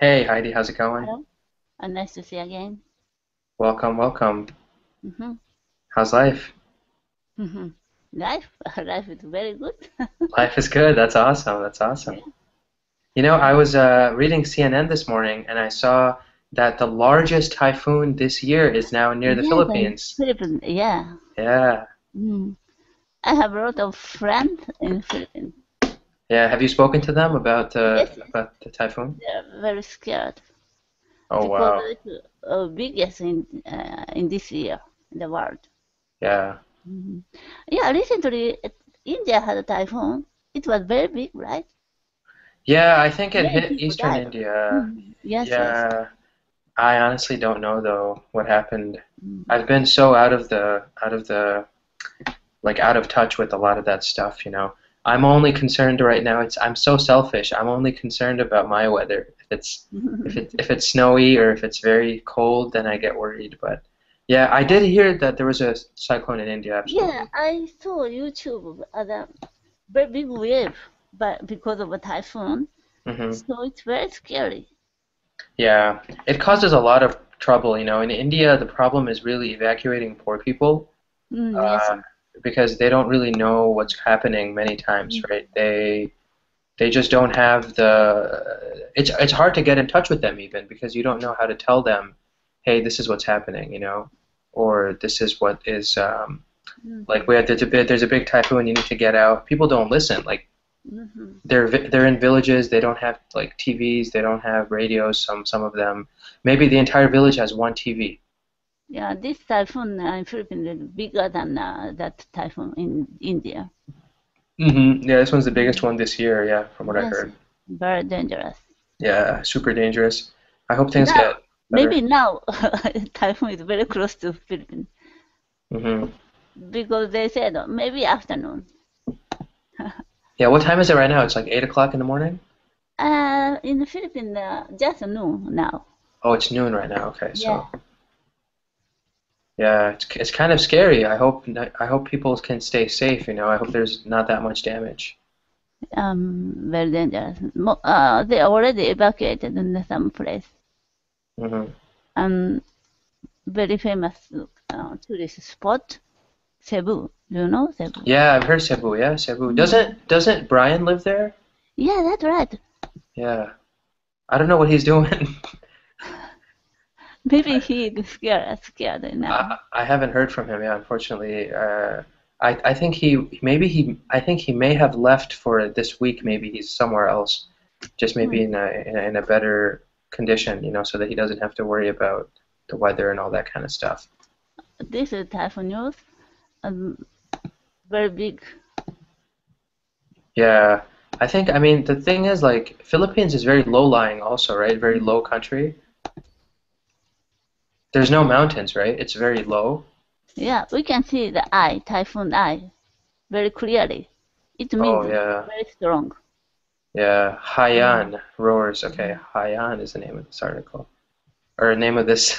Hey Heidi, how's it going? Hello. Nice to see you again. Welcome, welcome. Mm-hmm. How's life? Mm-hmm. Life, life is very good. Life is good. That's awesome. That's Yeah. awesome. I was reading CNN this morning and I saw that the largest typhoon this year is now near the Yes, in Philippines. Philippines. Yeah. Yeah. Mm. I have a lot of friends in Philippines. Yeah. Have you spoken to them Yes, yes. about the typhoon? They're very scared Oh because wow. it's biggest in this year in the world. Yeah. Mhm. Yeah, recently India had a typhoon. It was very big, right? Yeah, I think it Many hit people Eastern died. India. Mhm. Yes, yes. Yeah. I honestly don't know though what happened. Mhm. I've been so out of touch with a lot of that stuff. I'm only concerned right now. I'm so selfish. I'm only concerned about my weather. If it's snowy or if it's very cold, then I get worried. But yeah, I did hear that there was a cyclone in India, Yeah, absolutely. I saw YouTube as a very big wave, but because of a typhoon, Hmm. so it's very scary. Yeah, it causes a lot of trouble. In India, the problem is really evacuating poor people, Yes. uh, because they don't really know what's happening many times, Mm, right? They just don't have it's hard to get in touch with them even because you don't know how to tell them, hey, this is what's happening, or this is what is like mhm, there's a big typhoon, you need to get out. People don't listen. Like mhm. they're in villages, they don't have like TVs, they don't have radios. Some of them, maybe the entire village has one TV. Yeah, this typhoon in Philippines is bigger than that typhoon in India. Yeah, this one's the biggest Mhm. one this year. Yeah, from what I Yes, heard. very dangerous. Yeah, super dangerous. I hope things Now, get maybe better. now typhoon is very close to Philippines Hmm. because they said maybe afternoon. Yeah, what time is it right now? It's like 8 o'clock in the morning. In the Philippines, just noon now. Oh, it's noon right now. Okay, Yeah. so yeah, it's kind of scary. I hope people can stay safe. I hope there's not that much damage. Very dangerous. They already evacuated in some place. Hmm. Um, Very famous tourist spot, Cebu. Do you know Cebu? Yeah, I've heard Cebu. Yeah, Cebu. Mm. Doesn't Brian live there? Yeah, that's right. Yeah, I don't know what he's doing. Maybe he is scared now. I haven't heard from him. Yeah, unfortunately. I think I think he may have left for this week. Maybe he's somewhere else, just maybe Hmm. in a better condition, so that he doesn't have to worry about the weather and all that kind of stuff. This is typhoon news. Um, Very big. Yeah, I mean, the thing is, like, Philippines is very low-lying also, right? Very Mm. low country. There's no mountains, right? It's very low. Yeah, we can see the eye, typhoon eye, very clearly. It Oh, means yeah. very strong. Yeah. Mm. Haiyan roars. Okay, Mm. Haiyan is the name of this article. Or name of this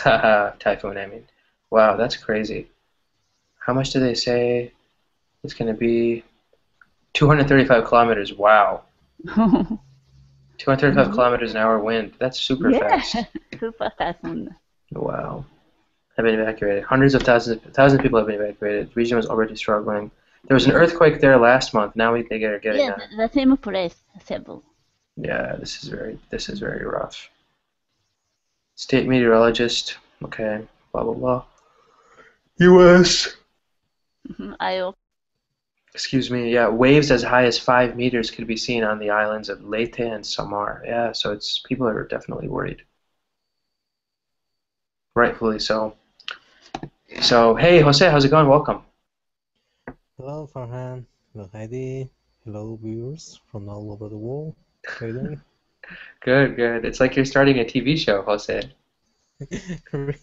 typhoon, I mean. Wow, that's crazy. How much do they say it's going to be? 235 kilometers. Wow. 235 Mhm. kilometers an hour wind. That's super Yeah, fast. super typhoon. Wow. Have been evacuated. Hundreds of thousands of people have been evacuated. The region was already struggling. There was an Mm. earthquake there last month. Now they are getting Yeah, a. the same place, Cebu. Yeah, this is very Mhm. rough. State meteorologist. Okay. Blah blah blah. U.S. I hope. Excuse me. Yeah, waves as high as 5 meters could be seen on the islands of Leyte and Samar. Yeah, so it's people are definitely worried, rightfully so. So hey, Jose, how's it going? Welcome. Hello, Farhan. Hello, Heidi. Hello, viewers from all over the world. How are you doing? Good, good. It's like you're starting a TV show, Jose. Really?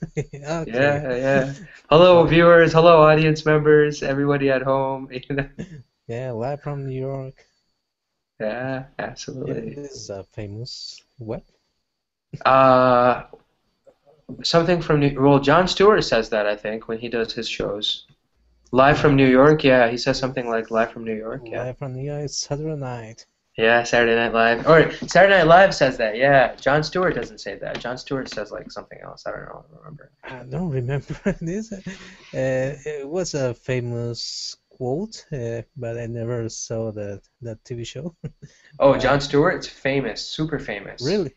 Okay. Yeah, yeah. Hello, Well, viewers. Hello, audience members. Everybody at home. yeah, live from New York. Yeah, You know, absolutely. this is a famous web. Uh, something from well, John Stewart says that I think when he does his shows. Live from New Yeah, York. Yeah, he says something like live from New York. Yeah. live from New York. It's Saturday night. Yeah, Saturday Night Live. Or Saturday Night Live says that. Yeah, Jon Stewart doesn't say that. Jon Stewart says like something else. I don't know. I don't remember. I don't remember this. It was a famous quote, but I never saw that TV show. Oh, But Jon Stewart's famous, super famous. really,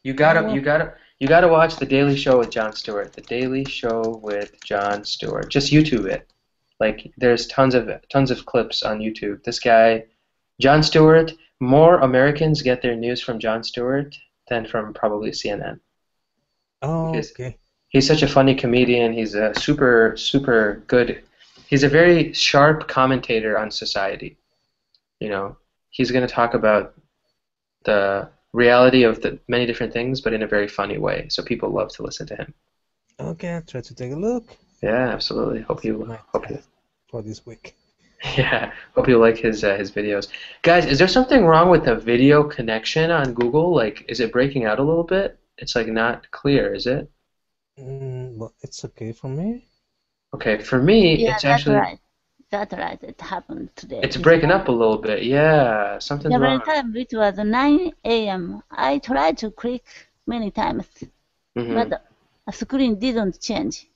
You oh, gotta, well, you gotta, you gotta watch The Daily Show with Jon Stewart. The Daily Show with Jon Stewart. Just YouTube it. Like, there's tons of clips on YouTube. This guy, Jon Stewart. More Americans get their news from Jon Stewart than from probably CNN oh, because okay. he's such a funny comedian. He's a super good. He's a very sharp commentator on society. You know, he's going to talk about the reality of the many different things, but in a very funny way. So people love to listen to him. Okay, I'll try to take a look. Yeah, absolutely. Hope you My hope you task for this week. yeah, hope you like his videos. Guys, is there something wrong with the video connection on Google? Like, is it breaking out a little bit? It's like not clear, is it? Well, it's okay for me. Okay, for me, Yeah, it's that's actually right. That's right. It happened today. it's This breaking up morning. a little bit. Yeah, something's Every wrong. time it was 9 a.m. I tried to click many times, Mm-hmm. but the screen didn't change.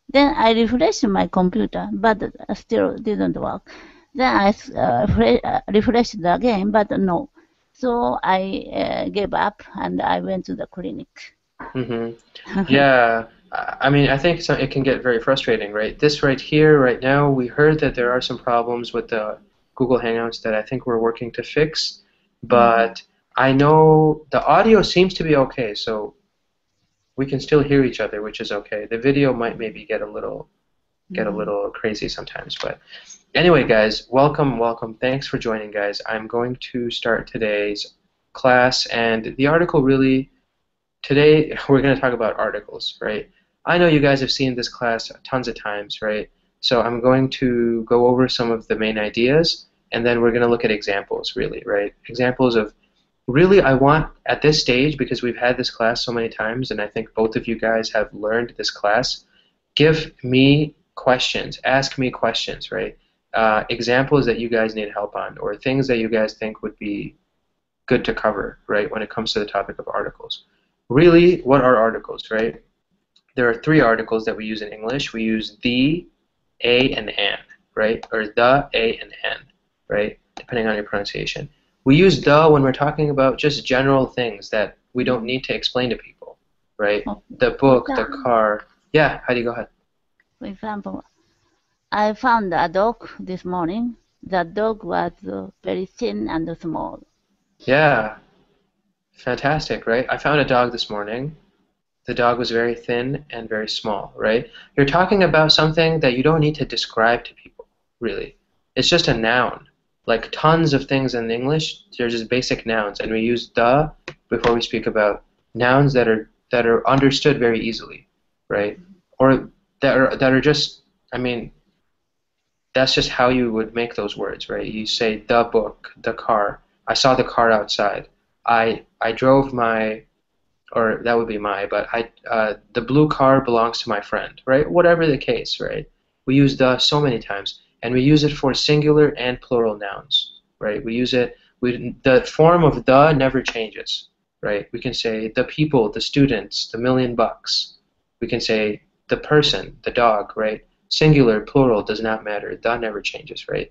Then I refreshed my computer, but still didn't work. Then I refreshed again, but no. So I gave up and I went to the clinic. Mm-hmm. Yeah, I mean, I think it can get very frustrating, right? This right here, right now, we heard that there are some problems with the Google Hangouts that I think we're working to fix, but I know the audio seems to be okay, so we can still hear each other, which is okay. The video might maybe get a little crazy sometimes, but anyway, guys, welcome, welcome. Thanks for joining, guys. I'm going to start today's class, and the article really today we're going to talk about articles, right? I know you guys have seen this class tons of times, right? So I'm going to go over some of the main ideas, and then we're going to look at examples, really, right? Examples of really I want at this stage, because we've had this class so many times, and I think both of you guys have learned this class, give me questions, ask me questions, right? Examples that you guys need help on, or things that you guys think would be good to cover, right, when it comes to the topic of articles. Really, what are articles, right? There are three articles that we use in English. We use the, a, and an, right? Or the, a, and an, right? Depending on your pronunciation. We use the when we're talking about just general things that we don't need to explain to people, right? The book, the car. Yeah, Heidi, go ahead. For example, I found a dog this morning. The dog was very thin and small. Yeah, fantastic, right? I found a dog this morning. The dog was very thin and very small, right? You're talking about something that you don't need to describe to people, really. It's just a noun. Like tons of things in English, they're just basic nouns, and we use the before we speak about nouns that are understood very easily, right? Or that are just, I mean, that's just how you would make those words, right? You say the book, the car. I saw the car outside. I drove my, or that would be my, but the blue car belongs to my friend, right? Whatever the case, right? We use the so many times, and we use it for singular and plural nouns, right? We use it, the form of the never changes, right? We can say the people, the students, the $1,000,000. We can say the person, the dog, right? Singular, plural, does not matter. The never changes, right?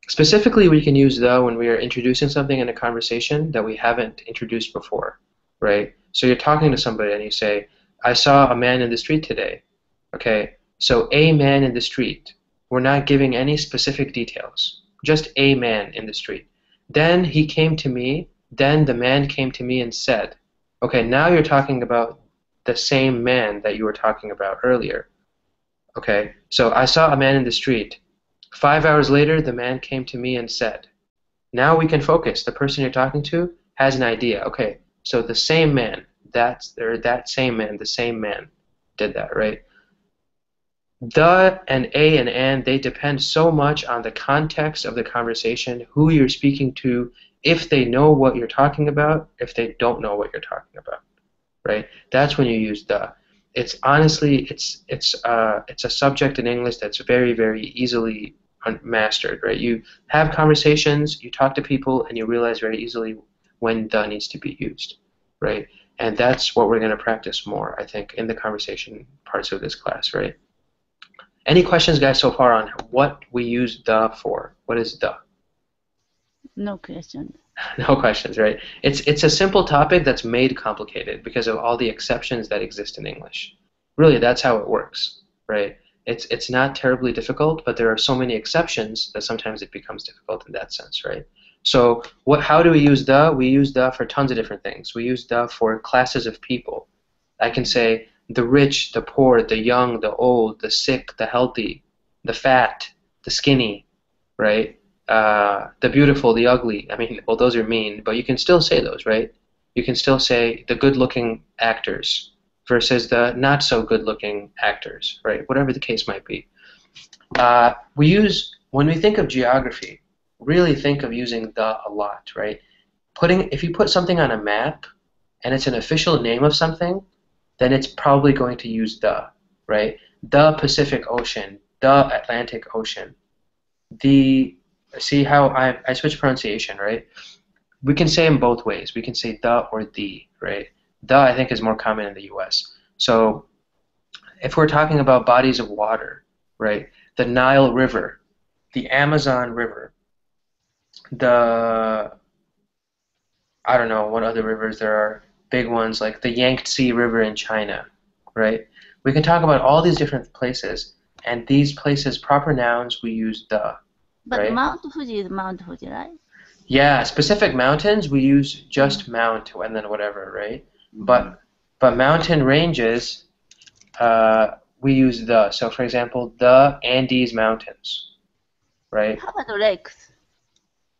Specifically, we can use the when we are introducing something in a conversation that we haven't introduced before, right? So you're talking to somebody and you say, I saw a man in the street today. Okay, so a man in the street. We're not giving any specific details, just a man in the street. Then he came to me, then the man came to me and said, okay, now you're talking about the same man that you were talking about earlier. Okay, so I saw a man in the street. 5 hours later, the man came to me and said. Now we can focus. The person you're talking to has an idea. Okay, so the same man, that same man, the same man did that, right? The and a and an, they depend so much on the context of the conversation, who you're speaking to, if they know what you're talking about, if they don't know what you're talking about, right? That's when you use the. It's honestly, it's a subject in English that's very, very easily mastered, right? You have conversations, you talk to people, and you realize very easily when the needs to be used, right? And that's what we're going to practice more, I think, in the conversation parts of this class, right? Any questions, guys, so far on what we use the for? What is the? No question. No questions, right? It's a simple topic that's made complicated because of all the exceptions that exist in English. Really, that's how it works, right? It's not terribly difficult, but there are so many exceptions that sometimes it becomes difficult in that sense, right? So how do we use the? We use the for tons of different things. We use the for classes of people. I can say the rich, the poor, the young, the old, the sick, the healthy, the fat, the skinny, right? The beautiful, the ugly. I mean, well, those are mean, but you can still say those, right? You can still say the good-looking actors versus the not-so-good-looking actors, right? Whatever the case might be. When we think of geography, really think of using the a lot, right? If you put something on a map and it's an official name of something, then it's probably going to use the, right? The Pacific Ocean, the Atlantic Ocean. See how I switch pronunciation, right? We can say them both ways. We can say the or the, right? The, I think, is more common in the US. So if we're talking about bodies of water, right? The Nile River, the Amazon River, I don't know what other rivers there are, big ones like the Yangtze River in China, right? We can talk about all these different places, and these places, proper nouns, we use the. But right? Mount Fuji is Mount Fuji, right? Yeah, specific mountains we use just mount and then whatever, right? But mountain ranges we use the. So for example, the Andes Mountains, right? How about lakes?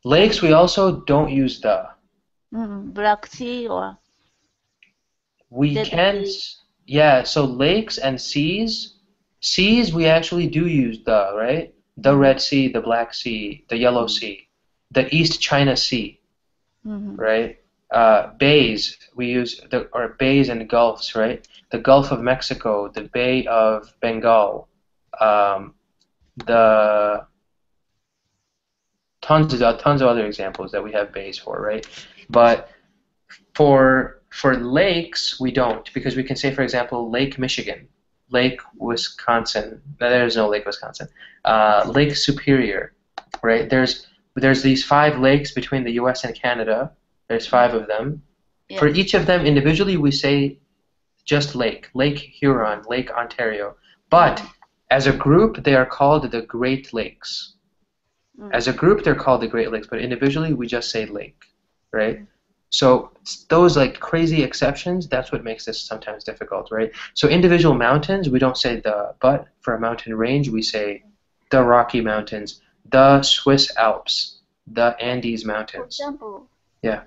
Lakes we also don't use the. Black Sea or We Dead can, Sea. yeah. So lakes and seas we actually do use the, right? The Red Sea, the Black Sea, the Yellow Sea, the East China Sea, right? Bays, we use or bays and gulfs, right? The Gulf of Mexico, the Bay of Bengal, the tons of other examples that we have bays for, right? But for lakes, we don't, because we can say, for example, Lake Michigan, Lake Wisconsin. There's no Lake Wisconsin. Lake Superior, right? There's these 5 lakes between the U.S. and Canada. There's 5 of them. Yes. For each of them individually, we say just lake. Lake Huron, Lake Ontario. But as a group, they are called the Great Lakes. As a group, they're called the Great Lakes, but individually, we just say lake, right? So those like crazy exceptions, that's what makes this sometimes difficult, right? So individual mountains, we don't say the, but for a mountain range, we say the Rocky Mountains, the Swiss Alps, the Andes For Mountains. example, Yeah.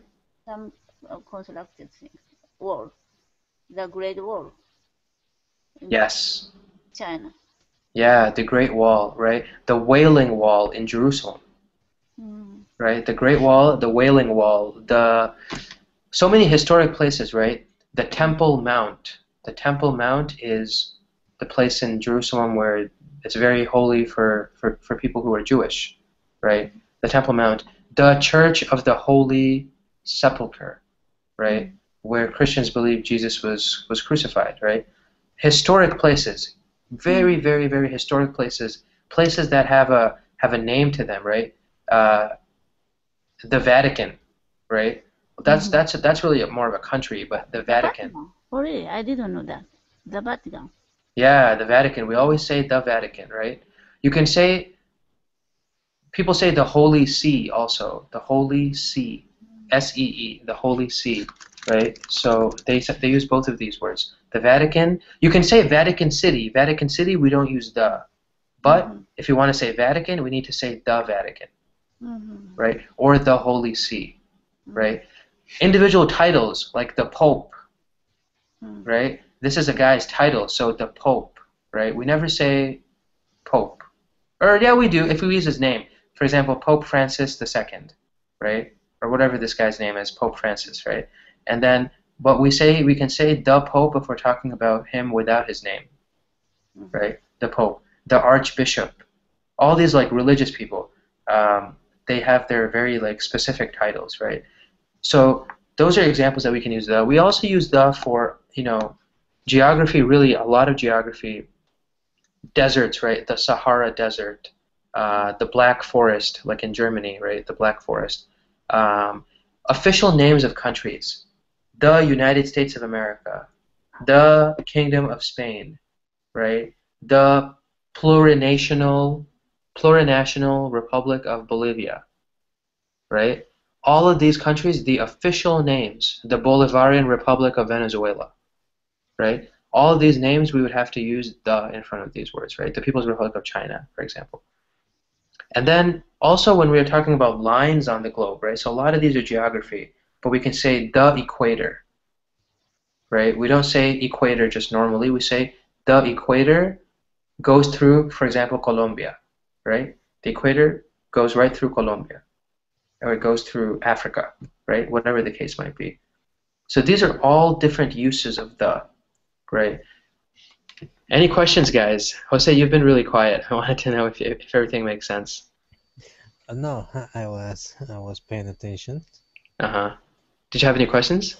some constructed things. Wall. The Great Wall. In Yes. China. Yeah, the Great Wall, right? The Wailing Wall in Jerusalem. Right, the Great Wall, the Wailing Wall, so many historic places, right? The Temple Mount. The Temple Mount is the place in Jerusalem where it's very holy for people who are Jewish, right? The Temple Mount. The Church of the Holy Sepulchre, right? Where Christians believe Jesus was crucified, right? Historic places, very, very, very historic places, places that have a name to them, right? The Vatican, right? That's really more of a country, but the Vatican. Oh, really? I didn't know that. The Vatican. Yeah, the Vatican. We always say the Vatican, right? You can say, people say the Holy See also. The Holy See, S-E-E, the Holy See, right? So they use both of these words. The Vatican. You can say Vatican City. Vatican City, we don't use the. But if you want to say Vatican, we need to say the Vatican. Right? Or the Holy See, right? Individual titles like the Pope, right? This is a guy's title, so the Pope, right? We never say Pope. Or yeah, we do if we use his name. For example, Pope Francis II, right? Or whatever this guy's name is, Pope Francis, right? And then but we can say the Pope if we're talking about him without his name, right? The Pope, the Archbishop. all these like religious people, they have their very like specific titles, right? So those are examples that we can use the. We also use the for, geography, really a lot of geography. Deserts, right? The Sahara Desert, the Black Forest, like in Germany, right? The Black Forest. Official names of countries: the United States of America, the Kingdom of Spain, right? The plurinational Republic of Bolivia, right? All of these countries, the official names: the Bolivarian Republic of Venezuela, right? All of these names, we would have to use the in front of these words, right? The People's Republic of China, for example. And then also when we are talking about lines on the globe, right? So a lot of these are geography, but we can say the equator, right? We don't say equator just normally. We say the equator goes through, for example, Colombia, right? The equator goes right through Colombia, or it goes through Africa, right? Whatever the case might be. So these are all different uses of the, right? Any questions, guys? Jose, you've been really quiet. I wanted to know if everything makes sense. No, I was paying attention. Uh-huh. Did you have any questions?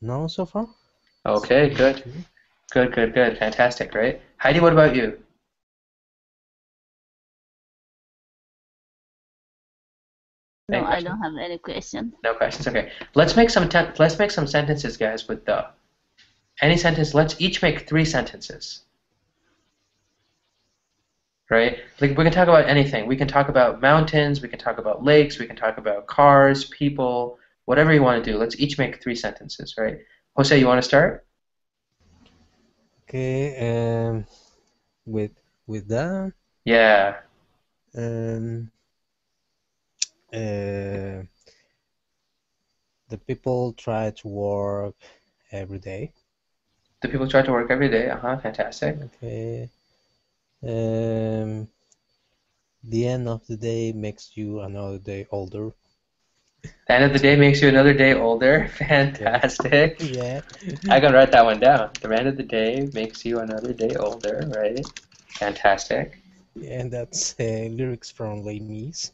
No, so far. Okay, good. Good. Fantastic, right? Heidi, what about you? No, Any I questions? don't have any question. No questions. Okay. Let's make some sentences, guys, with the. Any sentence. Let's each make 3 sentences. Right? Like we can talk about anything. We can talk about mountains. We can talk about lakes. We can talk about cars, people, whatever you want to do. Let's each make 3 sentences, right? Jose, you want to start? Okay. With that. Yeah. The people try to work every day. The people try to work every day. Fantastic. Okay. The end of the day makes you another day older. The end of the day makes you another day older. Fantastic. Yeah. I can write that one down. The end of the day makes you another day older, right? Fantastic. And that's lyrics from Les Mis.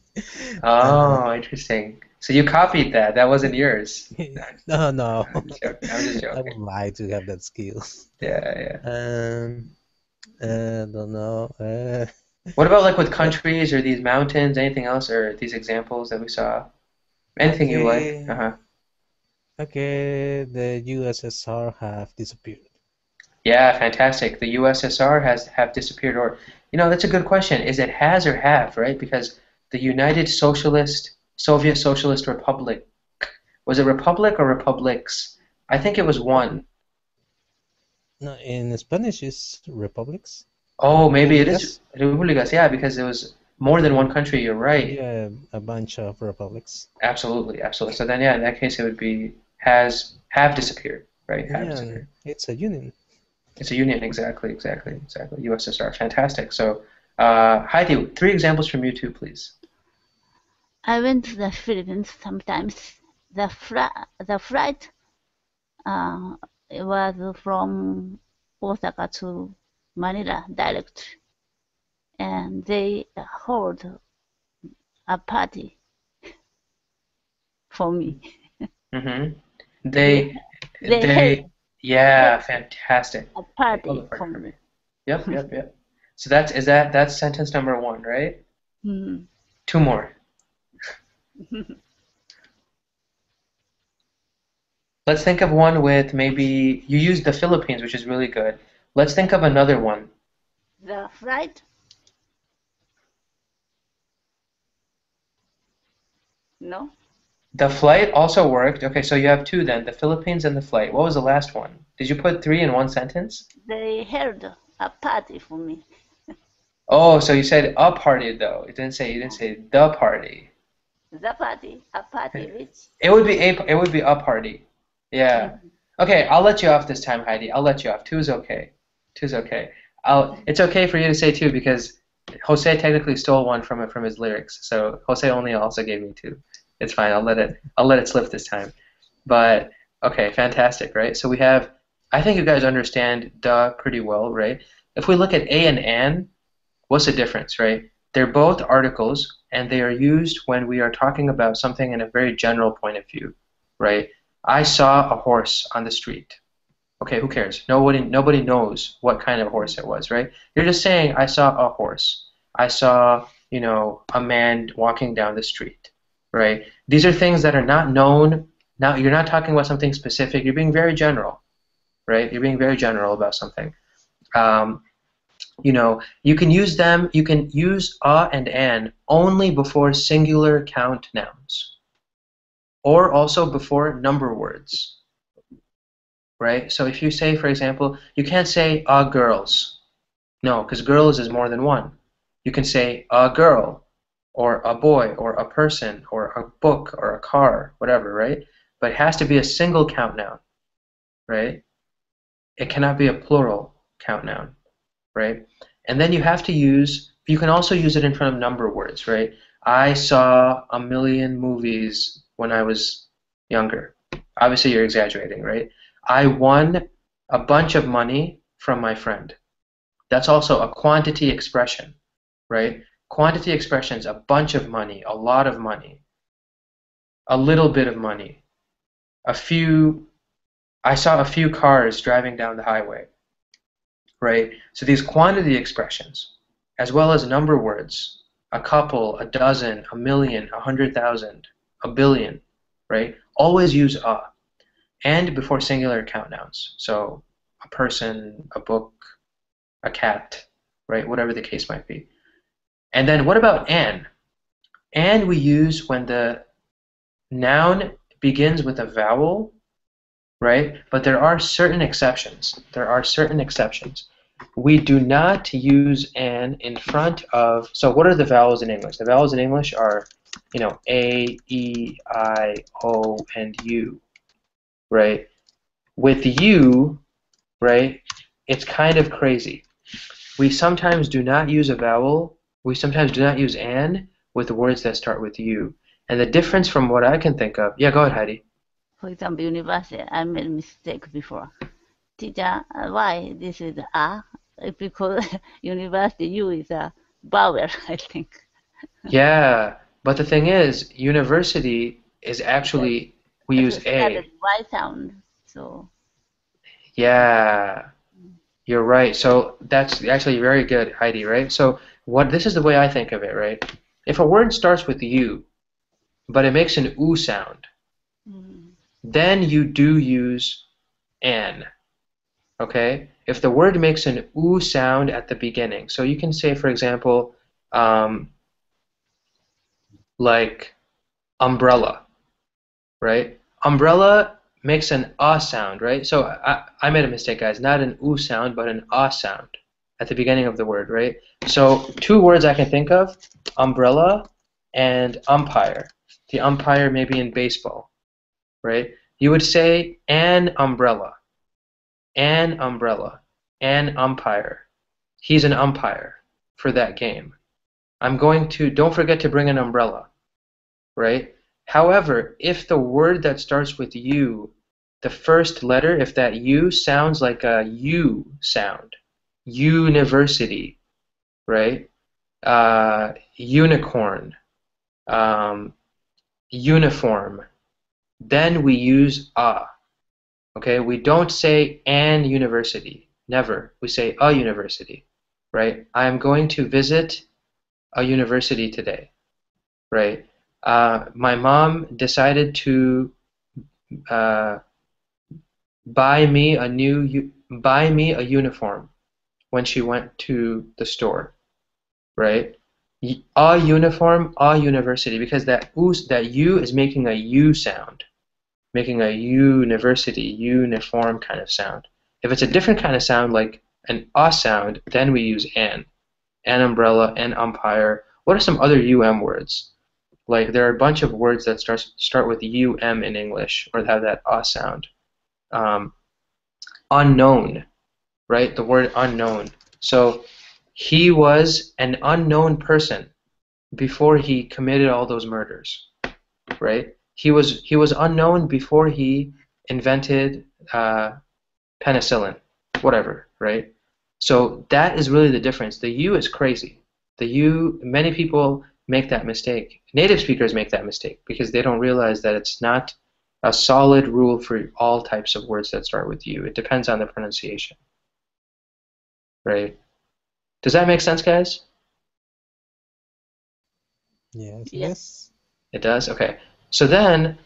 Oh, interesting. So you copied that. That wasn't yours. No. I'm just joking. I would like to have that skill. Yeah. Don't know. What about like with countries or these mountains, anything else, or these examples that we saw? Anything you like? Okay, the USSR have disappeared. Yeah, fantastic. The USSR have disappeared, or that's a good question. Is it has or have, right? Because the Soviet Socialist Republic, was it republic or republics? I think it was one. No, in Spanish it's republics. Oh, maybe it is Repúblicas, yeah, because it was more than one country, you're right. Yeah, a bunch of republics. Absolutely. So then, yeah, in that case, it would be have disappeared, right? Have disappeared. It's a union. It's a union, exactly. USSR, fantastic. So, Heidi, 3 examples from you too, please. I went to the Philippines sometimes. The flight it was from Osaka to Manila direct, and they hold a party for me. Mm-hmm. Yeah, fantastic. a party Hold the for for me. me. Yep. So that's sentence number 1, right? Mm. 2 more. Let's think of one with maybe you used the Philippines, which is really good. Let's think of another one. The flight? No. The flight also worked. Okay, so you have 2 then, the Philippines and the flight. What was the last one? Did you put 3 in one sentence? They held a party for me. Oh, so you said a party though. You didn't say the party. The party, a party which? It would be a party. Yeah. Okay, I'll let you off this time, Heidi. I'll let you off. 2 is okay. 2 is okay. It's okay for you to say 2 because Jose technically stole one from his lyrics. So Jose only also gave me 2. It's fine. I'll let it slip this time. But okay, fantastic, right? So we have. I think you guys understand the pretty well, right? If we look at a and an, what's the difference, right? They're both articles, and they are used when we are talking about something in a very general point of view, right? I saw a horse on the street. Okay, who cares? Nobody knows what kind of horse it was, right? You're just saying, I saw a horse. I saw, a man walking down the street, right? These are things that are not known. Now, you're not talking about something specific. You're being very general, right? You're being very general about something. You can use them. You can use a and an only before singular count nouns, or also before number words. Right? So if you say, for example, you can't say a girls. No, because girls is more than one. You can say a girl, or a boy, or a person, or a book, or a car, whatever, right? But it has to be a single count noun, right? It cannot be a plural count noun, right? And then you can also use it in front of number words, right? I saw 1,000,000 movies when I was younger. Obviously, you're exaggerating, right? I won a bunch of money from my friend. That's also a quantity expression, right? Quantity expressions, a bunch of money, a lot of money, a little bit of money, I saw a few cars driving down the highway, right? So these quantity expressions, as well as number words, a couple, a dozen, 1,000,000, 100,000, a billion, right? Always use a. And before singular count nouns. So a person, a book, a cat, right? Whatever the case might be. And then what about an? And we use when the noun begins with a vowel, right? But there are certain exceptions. There are certain exceptions. We do not use an in front of, so what are the vowels in English? The vowels in English are, A, E, I, O, and U. Right? With you, right, it's kind of crazy. We sometimes do not use a vowel. We sometimes do not use an with words that start with you. And the difference from what I can think of, yeah, go ahead, Heidi. For example, university, I made a mistake before. Teacher, why this is a? Because university, U is a vowel, I think. Yeah, but the thing is, university is actually, we use a. Y sound, so. Yeah, you're right. So that's actually very good, Heidi, right? So this is the way I think of it, right? If a word starts with U, but it makes an oo sound, then you do use an. Okay? If the word makes an oo sound at the beginning, so you can say, for example, like umbrella, right? Umbrella makes an ah sound, right? So I made a mistake, guys. Not an oo sound, but an ah sound at the beginning of the word, right? So two words I can think of, umbrella and umpire. The umpire may be in baseball, right? You would say an umbrella, an umbrella, an umpire. He's an umpire for that game. Don't forget to bring an umbrella, right? However, if the word that starts with U, the first letter, if that U sounds like a U sound, university, right? Unicorn, uniform, then we use a. Okay, we don't say an university. Never. We say a university, right? I am going to visit a university today, right? My mom decided to buy me a uniform when she went to the store, right? A uniform, a university, because that U is making a U sound, making a university, uniform kind of sound. If it's a different kind of sound, like an a sound, then we use an umbrella, an umpire. What are some other words? Like there are a bunch of words that start with in English or have that a sound. Unknown, right? The word unknown. So he was an unknown person before he committed all those murders, right? He was unknown before he invented penicillin, whatever, right? So that is really the difference. The U is crazy. Many people make that mistake. Native speakers make that mistake because they don't realize that it's not a solid rule for all types of words that start with U. It depends on the pronunciation. Right? Does that make sense, guys? Yes, Yeah. yes. It does? Okay. So then,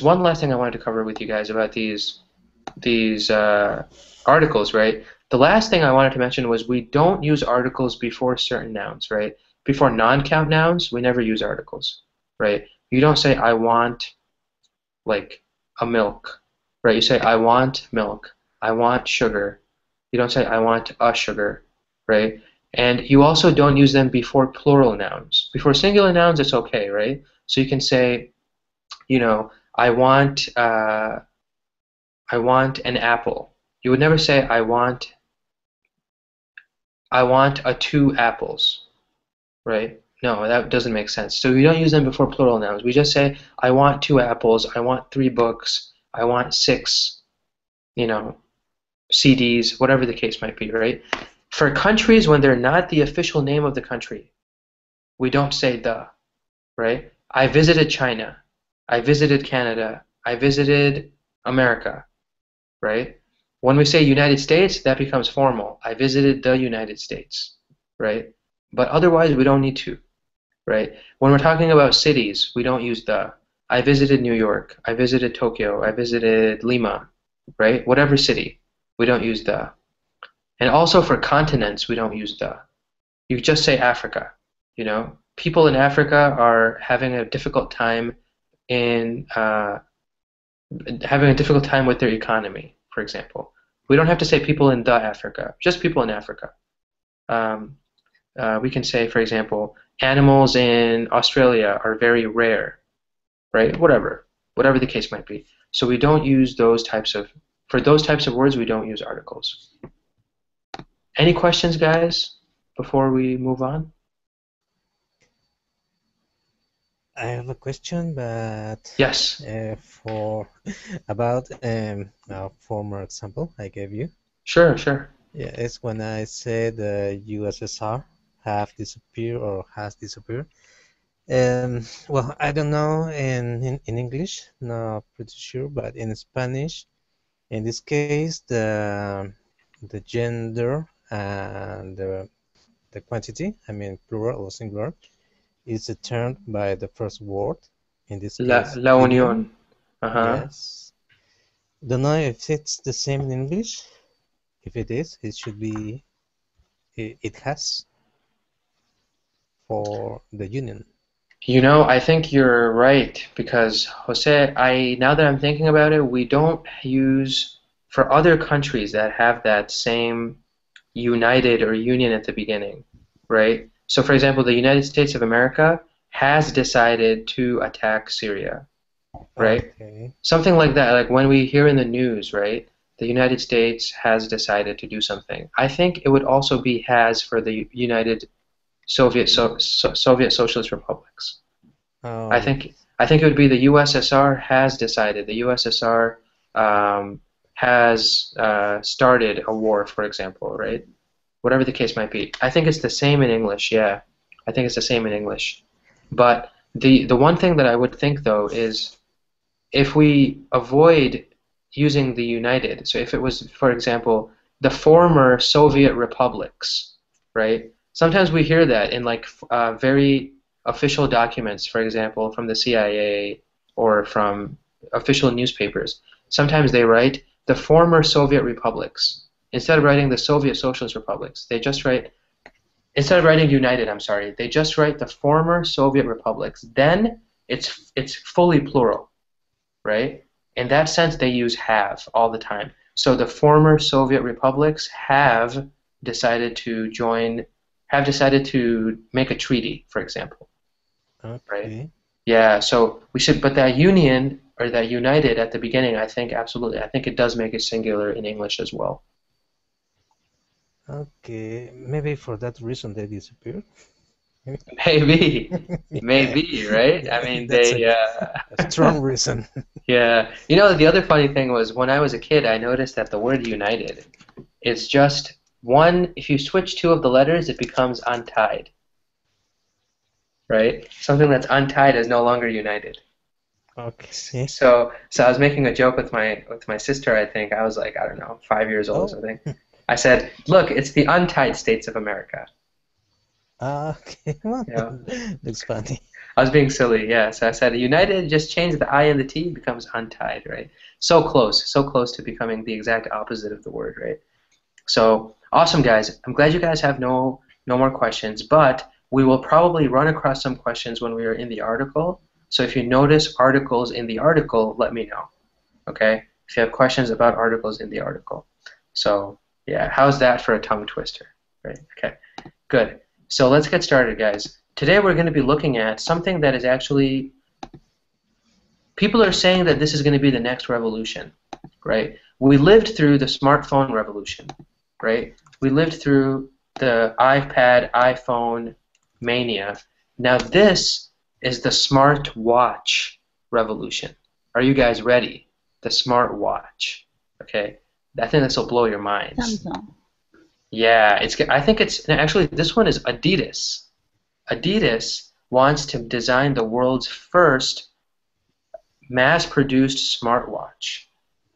one last thing I wanted to cover with you guys about these articles, right? The last thing I wanted to mention was we don't use articles before certain nouns, right? Before non-count nouns, we never use articles, right? You don't say, I want, like, a milk, right? You say, I want milk. I want sugar. You don't say, I want a sugar, right? And you also don't use them before plural nouns. Before singular nouns, it's okay, right? So you can say, you know, I want an apple. You would never say, I want a 2 apples, right? No, that doesn't make sense. So we don't use them before plural nouns. We just say, I want 2 apples. I want 3 books. I want 6, CDs, whatever the case might be, right? For countries, when they're not the official name of the country, we don't say the, right? I visited China. I visited Canada. I visited America, right? When we say United States, that becomes formal. I visited the United States, right? But otherwise, we don't need to, right? When we're talking about cities, we don't use the. I visited New York. I visited Tokyo. I visited Lima, right? Whatever city, we don't use the. And also for continents, we don't use the. You just say Africa, People in Africa are having a difficult time with their economy, for example. We don't have to say people in the Africa, just people in Africa. We can say, for example, animals in Australia are very rare, right? Whatever the case might be. So we don't use for those types of words, we don't use articles. Any questions, guys, before we move on? I have a question, but Yes. About a former example I gave you. Sure. Yeah, it's when I said the USSR have disappeared or has disappeared. Well, I don't know in English, not pretty sure, but in Spanish, in this case, the gender and the quantity, I mean plural or singular, is determined by the first word. In this case, La unión. Yes. Don't know if it's the same in English. If it is, it should be it has for the union. I think you're right because Jose, now that I'm thinking about it, we don't use for other countries that have that same united or union at the beginning, right? So for example, the United States of America has decided to attack Syria, right? Okay. Something like that, like when we hear in the news, right? The United States has decided to do something. I think it would also be has for the United Soviet Socialist Republics. Oh, I think it would be the USSR has decided. The USSR has started a war, for example, right? Whatever the case might be. I think it's the same in English. Yeah, I think it's the same in English. But the one thing that I would think though is if we avoid using the united, so if it was, for example, the former Soviet republics, right? Sometimes we hear that in like very official documents, for example, from the CIA or from official newspapers. Sometimes they write the former Soviet republics. Instead of writing the Soviet Socialist Republics, they just write, instead of writing united, I'm sorry, they just write the former Soviet republics. Then it's fully plural, right? In that sense, they use have all the time. So the former Soviet republics have decided to make a treaty, for example. okay. Right? Yeah, so we should, but that union or that united at the beginning, I think absolutely, I think it does make it singular in English as well. Okay, maybe for that reason they disappeared. Maybe, right? Yeah, I mean, that's they. a strong reason. Yeah, the other funny thing was when I was a kid, I noticed that the word united, it's just one. If you switch 2 of the letters, it becomes untied, right? Something that's untied is no longer united. Okay. So I was making a joke with my sister, I think. I was like, I don't know, 5 years old or Oh. something. I said, look, it's the untied states of America. Okay. Well, You know, looks funny. I was being silly, yeah. So I said, united, just change the I and the T, becomes untied, right? So close to becoming the exact opposite of the word, right? So awesome, guys. I'm glad you guys have no more questions, but we will probably run across some questions when we are in the article. So if you notice articles in the article, let me know, okay? If you have questions about articles in the article. So yeah, how's that for a tongue twister, right? Okay, good. So let's get started, guys. Today we're going to be looking at something that is actually, people are saying that this is going to be the next revolution, right? We lived through the smartphone revolution, right? We lived through the iPad, iPhone mania. Now this is the smartwatch revolution. Are you guys ready? The smartwatch. Okay, I think this will blow your minds. Samsung. Yeah, I think it's actually this one is Adidas. Adidas wants to design the world's first mass-produced smartwatch,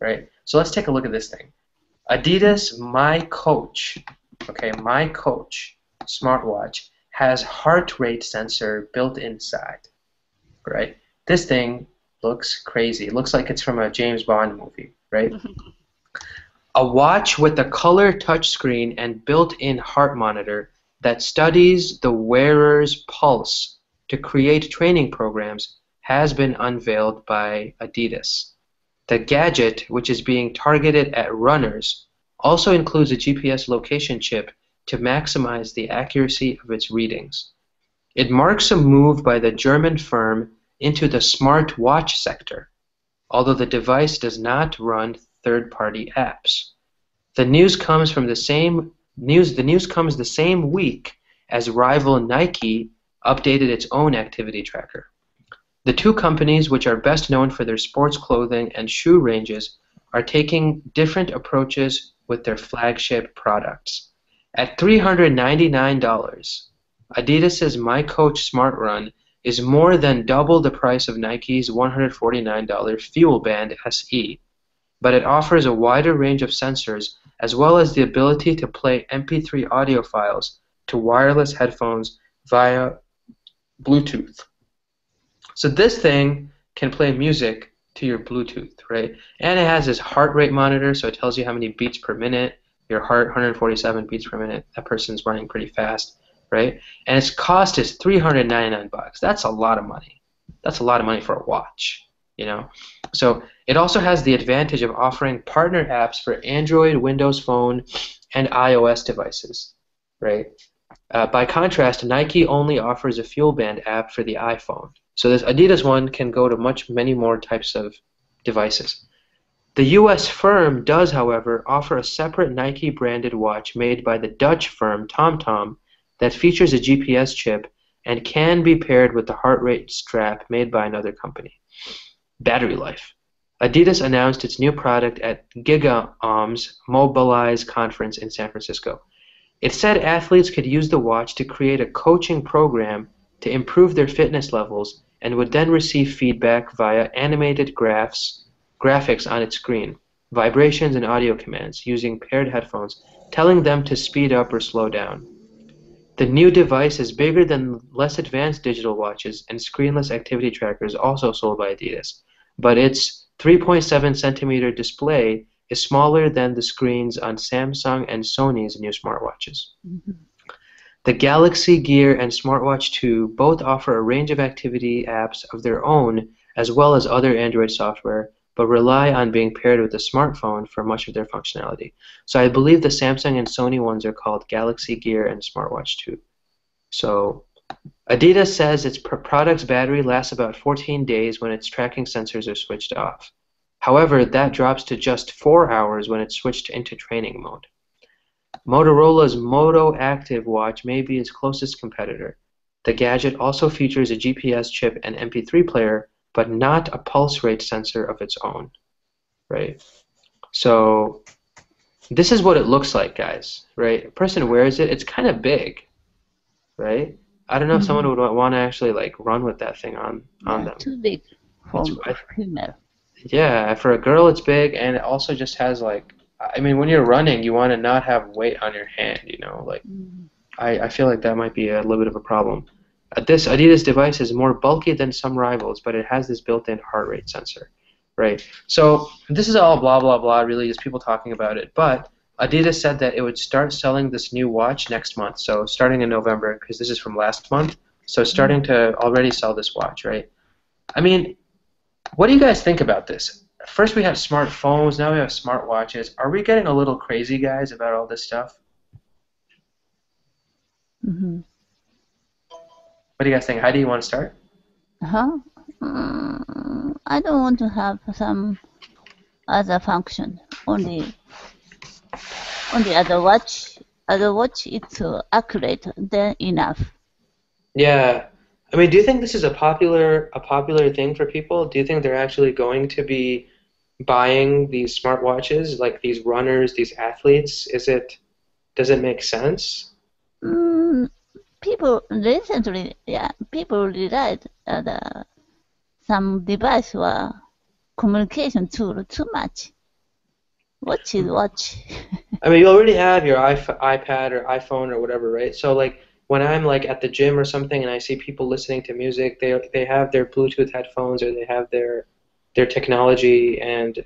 right? So let's take a look at this thing. Adidas Micoach, okay, Micoach smartwatch has heart rate sensor built inside, right? This thing looks crazy. It looks like it's from a James Bond movie, right? A watch with a color touchscreen and built-in heart monitor that studies the wearer's pulse to create training programs has been unveiled by Adidas. The gadget, which is being targeted at runners, also includes a GPS location chip to maximize the accuracy of its readings. It marks a move by the German firm into the smartwatch sector, although the device does not run third-party apps. The news comes the same week as rival Nike updated its own activity tracker. The two companies, which are best known for their sports clothing and shoe ranges, are taking different approaches with their flagship products. At $399, Adidas's Micoach Smart Run is more than double the price of Nike's $149 Fuel Band SE, but it offers a wider range of sensors as well as the ability to play MP3 audio files to wireless headphones via Bluetooth. So this thing can play music to your Bluetooth, right? And it has this heart rate monitor, so it tells you how many beats per minute. Your heart, 147 beats per minute. That person's running pretty fast, right? And its cost is $399. That's a lot of money. That's a lot of money for a watch, you know? So it also has the advantage of offering partner apps for Android, Windows Phone, and iOS devices, right? By contrast, Nike only offers a Fuel Band app for the iPhone. So this Adidas one can go to many more types of devices. The US firm does, however, offer a separate Nike-branded watch made by the Dutch firm TomTom that features a GPS chip and can be paired with the heart rate strap made by another company. Battery life. Adidas announced its new product at GigaOm's Mobilize conference in San Francisco. It said athletes could use the watch to create a coaching program to improve their fitness levels and would then receive feedback via animated graphics on its screen, vibrations and audio commands using paired headphones, telling them to speed up or slow down. The new device is bigger than less advanced digital watches and screenless activity trackers also sold by Adidas, but its 3.7 centimeter display is smaller than the screens on Samsung and Sony's new smartwatches. Mm-hmm. The Galaxy Gear and Smartwatch 2 both offer a range of activity apps of their own as well as other Android software, but rely on being paired with a smartphone for much of their functionality. So I believe the Samsung and Sony ones are called Galaxy Gear and Smartwatch 2. So Adidas says its product's battery lasts about 14 days when its tracking sensors are switched off. However, that drops to just 4 hours when it's switched into training mode. Motorola's Moto Active watch may be its closest competitor. The gadget also features a GPS chip and MP3 player, but not a pulse rate sensor of its own, right? So this is what it looks like, guys, right? A person wears it, it's kind of big, right? I don't know if someone would want to actually like run with that thing on Yeah, them. too big for I, female. yeah, for a girl it's big, and it also just has like, I mean, when you're running, you want to not have weight on your hand, you know, like I feel like that might be a little bit of a problem. This Adidas device is more bulky than some rivals, but it has this built-in heart rate sensor, right? So this is all blah blah blah, really, just people talking about it. But Adidas said that it would start selling this new watch next month, so starting in November, because this is from last month. So starting to already sell this watch, right? I mean, what do you guys think about this? First we have smartphones, now we have smartwatches. Are we getting a little crazy, guys, about all this stuff? Mm-hmm. What do you guys think? How do you want to start? Huh? I don't want to have some other function. Only other watch. Other watch, it's accurate. Then enough. Yeah. I mean, do you think this is a popular thing for people? Do you think they're actually going to be buying these smartwatches, like these runners, these athletes? Does it make sense? People recently, people realized some device were communication tool too much. Watch is watch. I mean, you already have your iPad or iPhone or whatever, right? So like when I'm like at the gym or something and I see people listening to music, they have their Bluetooth headphones or they have their technology, and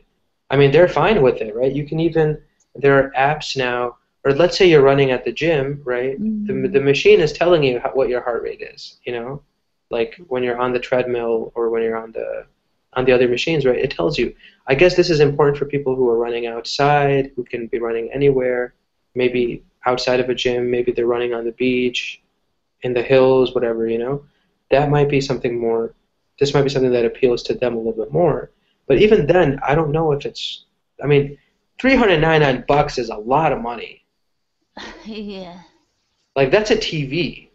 I mean they're fine with it, right? You can even, there are apps now, or let's say you're running at the gym, right? The machine is telling you what your heart rate is, you know, like when you're on the treadmill or when you're on the other machines, right? It tells you. I guess this is important for people who are running outside, who can be running anywhere, maybe outside of a gym, maybe they're running on the beach, in the hills, whatever, you know. That might be something more, this might be something that appeals to them a little bit more. But even then, I don't know if it's, I mean, $399 is a lot of money. Yeah. Like that's a TV.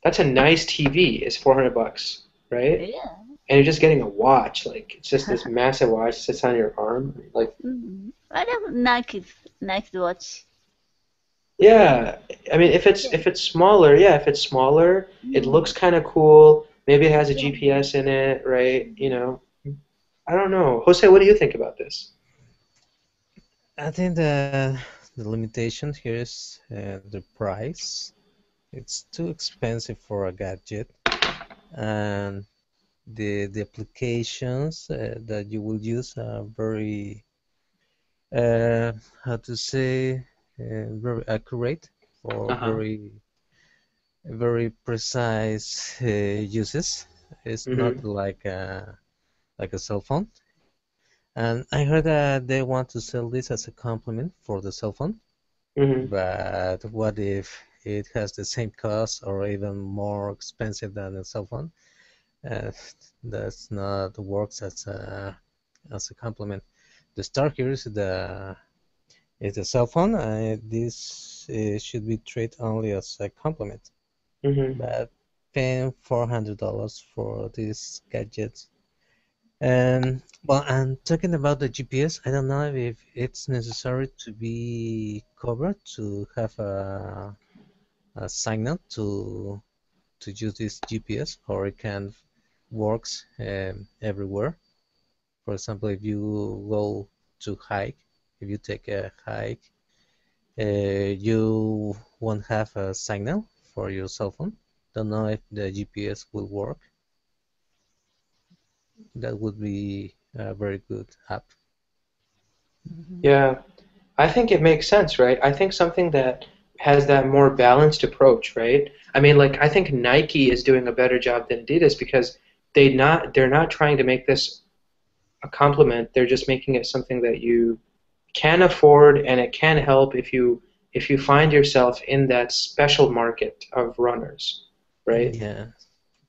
That's a nice TV. Is $400, right? Yeah. And you're just getting a watch. Like it's just this massive watch sits on your arm. Like I love Nike's watch. yeah, I mean if it's smaller, yeah, if it's smaller, it looks kind of cool. Maybe it has a GPS in it, right? You know, I don't know. Jose, what do you think about this? I think the limitation here is the price. It's too expensive for a gadget, and the applications that you will use are very how to say very accurate or very precise uses. It's not like a cell phone. And I heard that they want to sell this as a complement for the cell phone. But what if it has the same cost or even more expensive than a cell phone? Uh, that's not works as a complement. The star here is the cell phone. This should be treated only as a complement. But paying $400 for this gadget. And well, and talking about the GPS, I don't know if it's necessary to be covered to have a signal to use this GPS, or it can works everywhere. For example, if you go to hike, if you take a hike, you won't have a signal for your cell phone. Don't know if the GPS will work. That would be a very good app. Yeah, I think it makes sense, right? I think something that has that more balanced approach, right? I mean, like I think Nike is doing a better job than Adidas because they're not trying to make this a compliment. They're just making it something that you can afford, and it can help if you find yourself in that special market of runners, right? Yeah.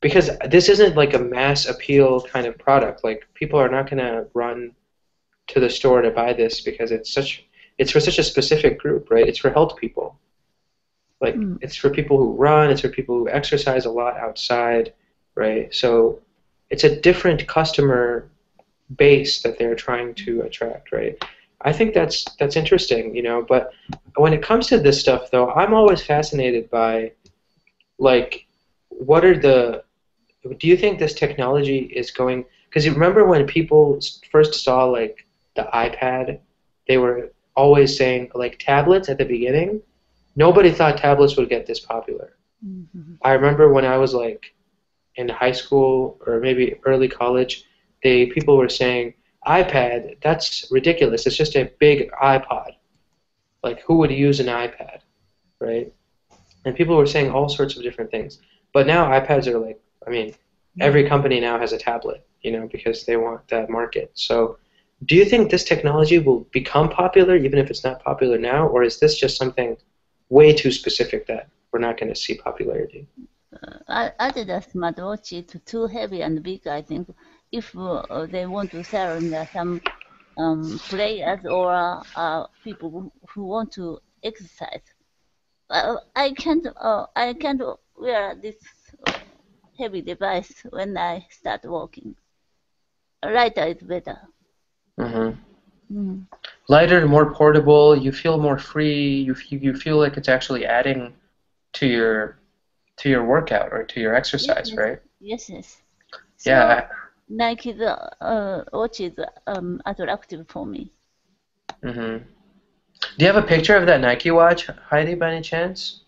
Because this isn't like a mass appeal kind of product. Like people are not going to run to the store to buy this because it's for such a specific group, right? It's for health people. Like it's for people who run, it's for people who exercise a lot outside, right? So it's a different customer base that they're trying to attract, right? I think that's interesting, you know, but when it comes to this stuff though, I'm always fascinated by like, what are the? Do you think this technology is going? Because you remember when people first saw like the iPad, they were always saying like tablets at the beginning. Nobody thought tablets would get this popular. Mm-hmm. I remember when I was like in high school or maybe early college, people were saying iPad, that's ridiculous. It's just a big iPod. Like who would use an iPad, right? And people were saying all sorts of different things. But now iPads are like, I mean, every company now has a tablet, because they want that market. So do you think this technology will become popular even if it's not popular now, or is this just something way too specific that we're not going to see popularity? Adidas Smartwatch is too heavy and big, I think. If they want to sell some players or people who want to exercise, I can't wear this heavy device when I start walking. Lighter is better. Mm-hmm. Mm. Lighter, more portable. You feel more free. You feel like it's actually adding to your workout or to your exercise, Yes, right? yes. So Yeah. Nike's watch is attractive for me. Mm-hmm. Do you have a picture of that Nike watch, Heidi, by any chance?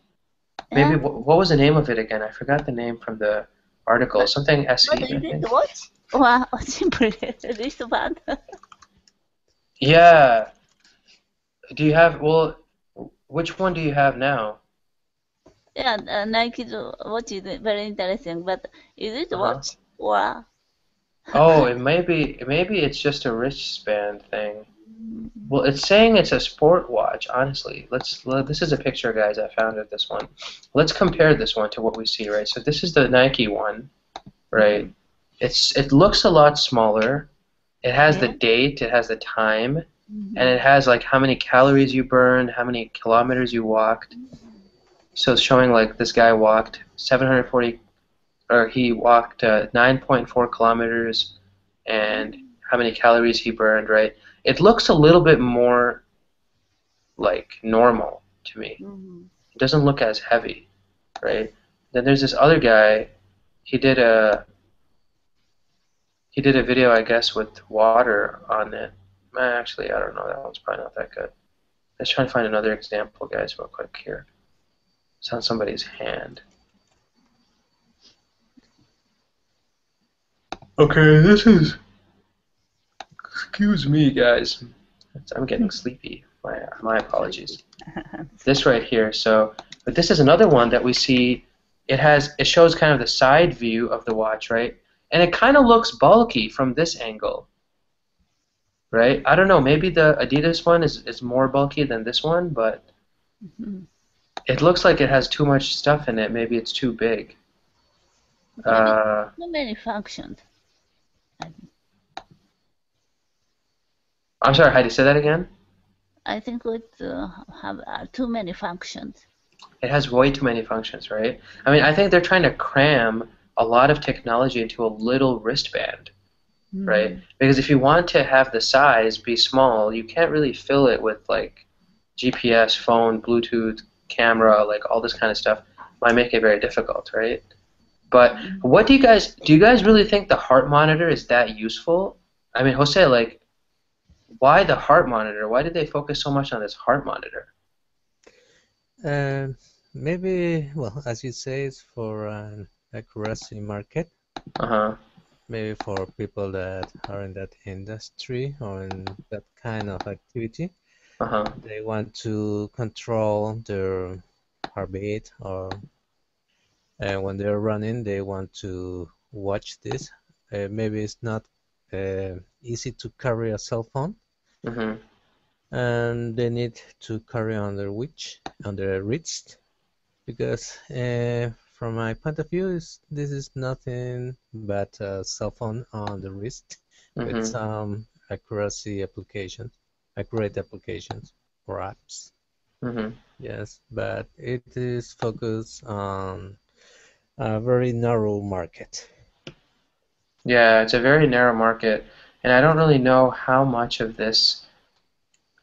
Maybe Yeah, what was the name of it again? I forgot the name from the article. but Something but SE, I is it think. watch or simply wristband? Yeah. Do you have, well, which one do you have now? Yeah, Nike's watch is very interesting, but is it Uh-huh. watch or Oh, maybe it's just a wristband thing. Well, it's saying it's a sport watch, honestly. This is a picture, guys, I found of this one. Let's compare this one to what we see, right? So this is the Nike one, right? It looks a lot smaller. It has the yeah? date, it has the time, and Mm-hmm. it has like how many calories you burned, how many kilometers you walked. So it's showing like this guy walked 740, or he walked 9.4 kilometers, and how many calories he burned, right? It looks a little bit more like normal to me. Mm-hmm. It doesn't look as heavy, right? Then there's this other guy. He did a he did a video, I guess, with water on it. Actually, I don't know. That one's probably not that good. Let's try and find another example, guys, real quick here. It's on somebody's hand. Okay, this is. Excuse me, guys. I'm getting sleepy. My apologies. This right here. So, but this is another one that we see. It shows kind of the side view of the watch, right? And it kind of looks bulky from this angle, right? I don't know. Maybe the Adidas one is more bulky than this one, but Mm-hmm. it looks like it has too much stuff in it. Maybe it's too big. Maybe Uh, too many functions. I'm sorry, Heidi, say that again? I think it have too many functions. It has way too many functions, right? I mean, I think they're trying to cram a lot of technology into a little wristband, right? Because if you want to have the size be small, you can't really fill it with like GPS, phone, Bluetooth, camera, like all this kind of stuff. Might make it very difficult, right? But what do you guys really think the heart monitor is that useful? I mean, Jose, like, why the heart monitor? Why did they focus so much on this heart monitor? Maybe, well, as you say, it's for an accuracy market. Uh-huh. Maybe for people that are in that industry or in that kind of activity. Uh-huh. They want to control their heartbeat, or when they're running, they want to watch this. Maybe it's not easy to carry a cell phone, Mm-hmm. and they need to carry on their wrist, because from my point of view, this is nothing but a cell phone on the wrist with Mm-hmm. some accurate applications or apps. Mm-hmm. Yes, but it is focused on a very narrow market. Yeah, it's a very narrow market, and I don't really know how much of this.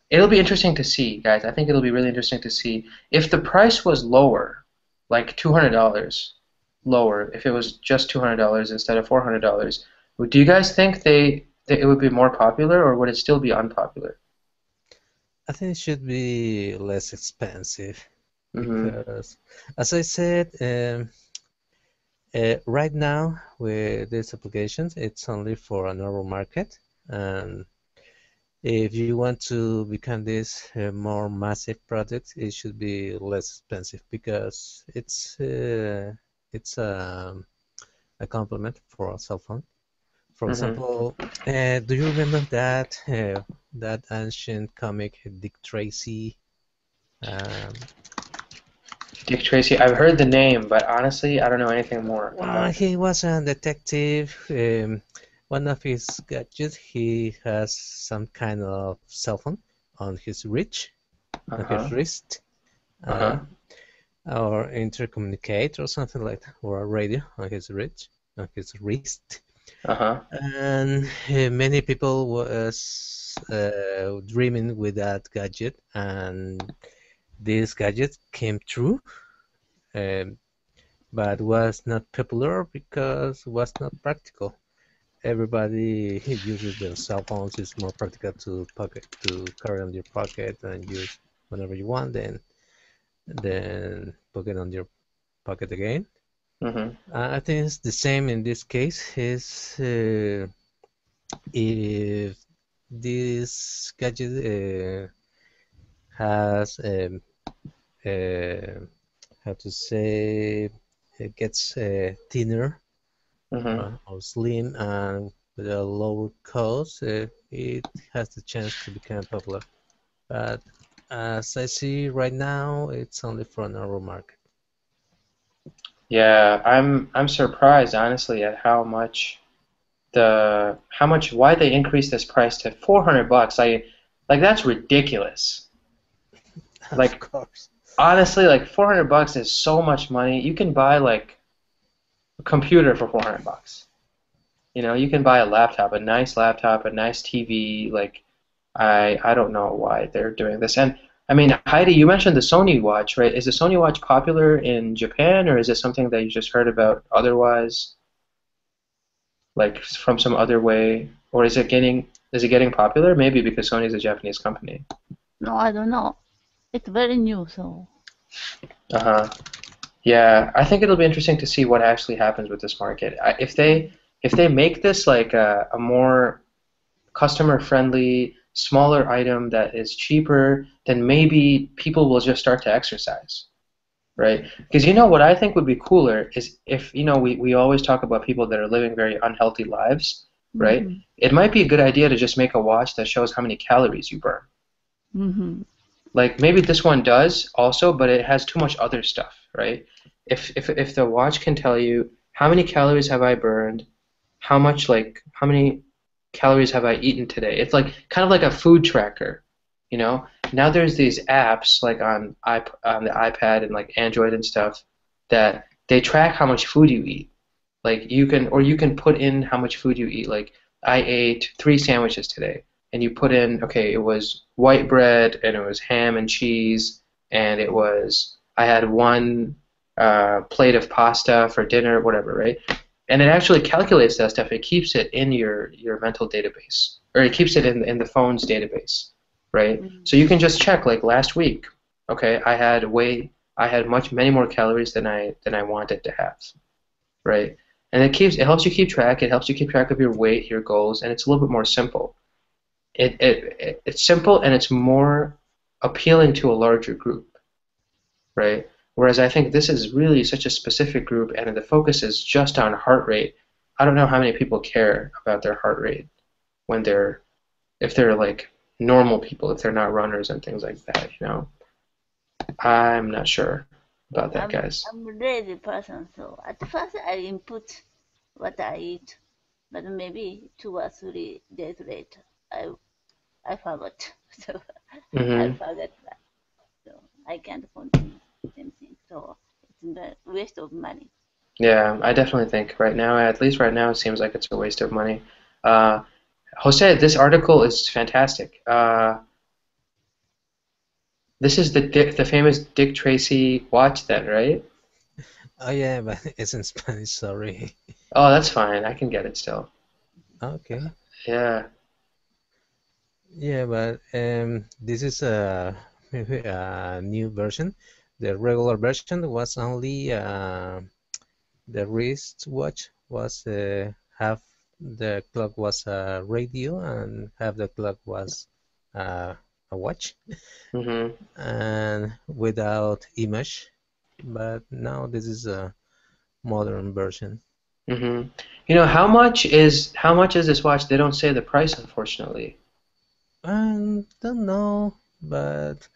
It'll be interesting to see, guys. I think it'll be really interesting to see if the price was lower. like $200 lower, if it was just $200 instead of $400, do you guys think that it would be more popular, or would it still be unpopular? I think it should be less expensive Mm-hmm. because, as I said, right now with these applications, it's only for a normal market, and if you want to become this more massive product, it should be less expensive because it's a complement for a cell phone. For Mm-hmm. example, do you remember that ancient comic Dick Tracy? Um, Dick Tracy, I've heard the name, but honestly, I don't know anything more well, about it. he was a detective. One of his gadgets, he has some kind of cell phone on his on his Uh-huh. wrist, Uh-huh. uh, or intercommunicate or something like that, or a radio on his wrist. Uh-huh. And many people was dreaming with that gadget, and this gadget came true, um, but was not popular because it was not practical. Everybody uses their cell phones. It's more practical to carry on your pocket and use whenever you want, then put it on your pocket again. Mm-hmm. I think it's the same in this case. Is if this gadget has uh, how to say it gets thinner Mm-hmm. or slim and with a lower cost, it has the chance to become popular. But as I see right now, it's only for an narrow market. Yeah, I'm surprised honestly at how much why they increased this price to $400. Like that's ridiculous. Of Like course. honestly, like $400 is so much money. You can buy like a computer for $400. You know, you can buy a laptop, a nice laptop, a nice TV. Like I don't know why they're doing this. And I mean, Heidi, you mentioned the Sony watch, right? Is the Sony watch popular in Japan, or is it something that you just heard about otherwise, like from some other way, or is it getting popular? Maybe because Sony is a Japanese company. No, I don't know. It's very new, so. Uh-huh. Yeah, I think it'll be interesting to see what actually happens with this market. If they make this like a more customer friendly, smaller item that is cheaper, then maybe people will just start to exercise, right? Because you know what I think would be cooler is if, you know, we always talk about people that are living very unhealthy lives, right? Mm-hmm. It might be a good idea to just make a watch that shows how many calories you burn. Mm-hmm. Like maybe this one does also, but it has too much other stuff, right? If the watch can tell you how many calories have I burned, how many calories have I eaten today? It's like kind of like a food tracker, you know? Now there's these apps like on the iPad and like Android and stuff that they track how much food you eat. Like you can put in how much food you eat. Like I ate 3 sandwiches today, and you put in, okay, it was white bread and it was ham and cheese, and I had one plate of pasta for dinner, whatever, right? And it actually calculates that stuff. It keeps it in your mental database, or it keeps it in the phone's database, right? So you can just check like last week. Okay, I had many more calories than I wanted to have, right? And it helps you keep track. It helps you keep track of your weight, your goals, and it's a little bit more simple. It's simple and it's more appealing to a larger group, right? Whereas I think this is really such a specific group, and the focus is just on heart rate. I don't know how many people care about their heart rate when if they're like normal people, if they're not runners and things like that, you know. I'm not sure about that, guys. I'm a lazy person, so at first I input what I eat, but maybe 2 or 3 days later, I forgot. So I Hmm. forget that. So I can't continue same thing. So it's a waste of money. Yeah, I definitely think right now, at least right now, it seems like it's a waste of money. Uh, Jose, this article is fantastic. This is the famous Dick Tracy watch then, right? Oh yeah, but it's in Spanish. Sorry. Oh, that's fine. I can get it still. Okay. Yeah. Yeah, but this is maybe a new version. The regular version was only the wristwatch was half the clock was a radio and half the clock was a watch Mhm. and without image. But now this is a modern version. Mhm. How much is this watch? They don't say the price, unfortunately. I don't know, but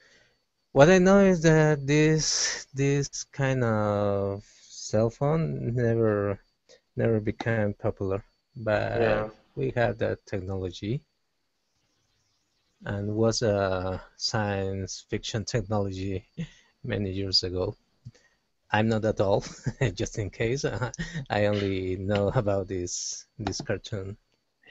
what I know is that this kind of cell phone never became popular, but Yeah. we had that technology and was a science fiction technology many years ago. I'm not at all, just in case. I only know about this cartoon.